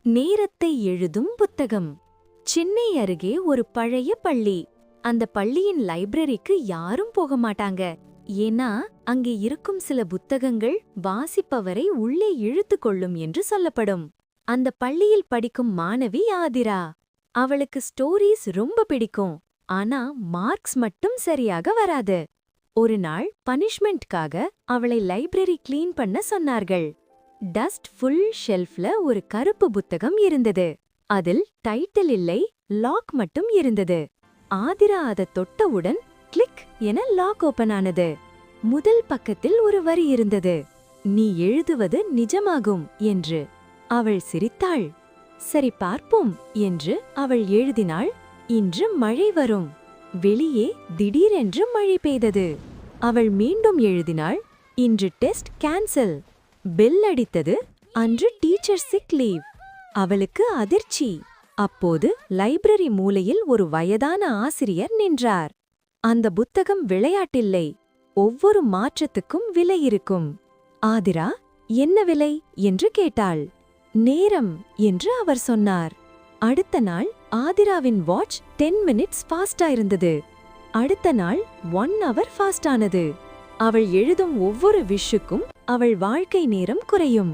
நேரத்தை எழுதும் புத்தகம். சென்னை அருகே ஒரு பழைய பள்ளி. அந்த பள்ளியின் லைப்ரரிக்கு யாரும் போக மாட்டாங்க. ஏன்னா அங்கே இருக்கும் சில புத்தகங்கள் வாசிப்பவரை உள்ளே இழுத்துக் கொள்ளும் என்று சொல்லப்படும். அந்த பள்ளியில் படிக்கும் மாணவி ஆதிரா. அவளுக்கு ஸ்டோரீஸ் ரொம்ப பிடிக்கும். ஆனா மார்க்ஸ் மட்டும் சரியாக வராது. ஒரு நாள் பனிஷ்மெண்ட்காக அவளை லைப்ரரி கிளீன் பண்ண சொன்னார்கள். டஸ்ட் ஃபுல் ஷெல்ஃப்ல ஒரு கருப்பு புத்தகம் இருந்தது. அதில் டைட்டில் இல்லை, லாக் மட்டும் இருந்தது. ஆதிரா அதை தொட்டவுடன் கிளிக் என லாக் ஓபன் ஆனது. முதல் பக்கத்தில் ஒரு வரி இருந்தது, "நீ எழுதுவது நிஜமாகும்" என்று. அவள் சிரித்தாள். சரி பார்ப்போம் என்று அவள் எழுதினாள். இன்று மழை வரும். வெளியே திடீரென்று மழை பெய்தது. அவள் மீண்டும் எழுதினாள். இன்று டெஸ்ட் கேன்சல். பெல் அடித்தது. அன்று டீச்சர் சிக் லீவ். அவளுக்கு அதிர்ச்சி. அப்போது லைப்ரரி மூலையில் ஒரு வயதான ஆசிரியர் நின்றார். அந்த புத்தகம் விளையாட்டில்லை. ஒவ்வொரு மாற்றத்துக்கும் விலை இருக்கும். ஆதிரா, என்ன விலை என்று கேட்டாள். நேரம் என்று அவர் சொன்னார். அடுத்த நாள் ஆதிராவின் வாட்ச் 10 மினிட்ஸ் ஃபாஸ்டா இருந்தது. அடுத்த நாள் 1 ஹவர் ஃபாஸ்டானது. அவள் எழுதும் ஒவ்வொரு விஷுக்கும் அவள் வாழ்க்கை நேரம் குறையும்.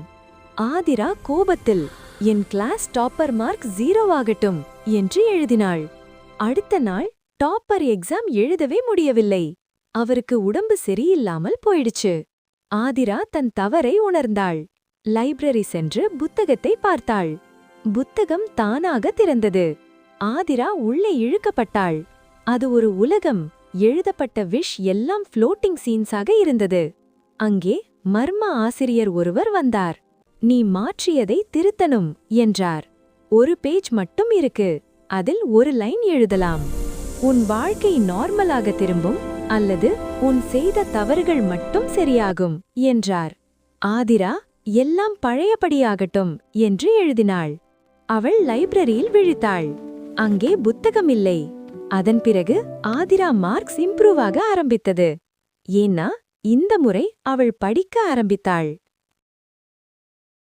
ஆதிரா கோபத்தில், என் கிளாஸ் டாப்பர் மார்க் 0 ஆகட்டும் என்று எழுதினாள். அடுத்த நாள் டாப்பர் எக்ஸாம் எழுதவே முடியவில்லை. அவருக்கு உடம்பு சரியில்லாமல் போயிடுச்சு. ஆதிரா தன் தவறை உணர்ந்தாள். லைப்ரரி சென்று புத்தகத்தை பார்த்தாள். புத்தகம் தானாக திறந்தது. ஆதிரா உள்ளே இழுக்கப்பட்டாள். அது ஒரு உலகம். எழுதப்பட்ட விஷ் எல்லாம் ஃப்ளோட்டிங் சீன்ஸாக இருந்தது. அங்கே மர்ம ஆசிரியர் ஒருவர் வந்தார். "நீ மாற்றியதை திருத்தணும்" என்றார். "ஒரு பேஜ் மட்டும் இருக்கு. அதில் ஒரு லைன் எழுதலாம். உன் வாழ்க்கை நார்மலாக திரும்பும் அல்லது உன் செய்த தவறுகள் மட்டும் சரியாகும்" என்றார். ஆதிரா, "எல்லாம் பழையபடியாகட்டும்" என்று எழுதினாள். அவள் லைப்ரரியில் விழித்தாள். அங்கே புத்தகமில்லை. அதன் பிறகு ஆதிரா மார்க்ஸ் இம்ப்ரூவ் ஆக ஆரம்பித்தது. ஏன்னா இந்த முறை அவள் படிக்க ஆரம்பித்தாள்.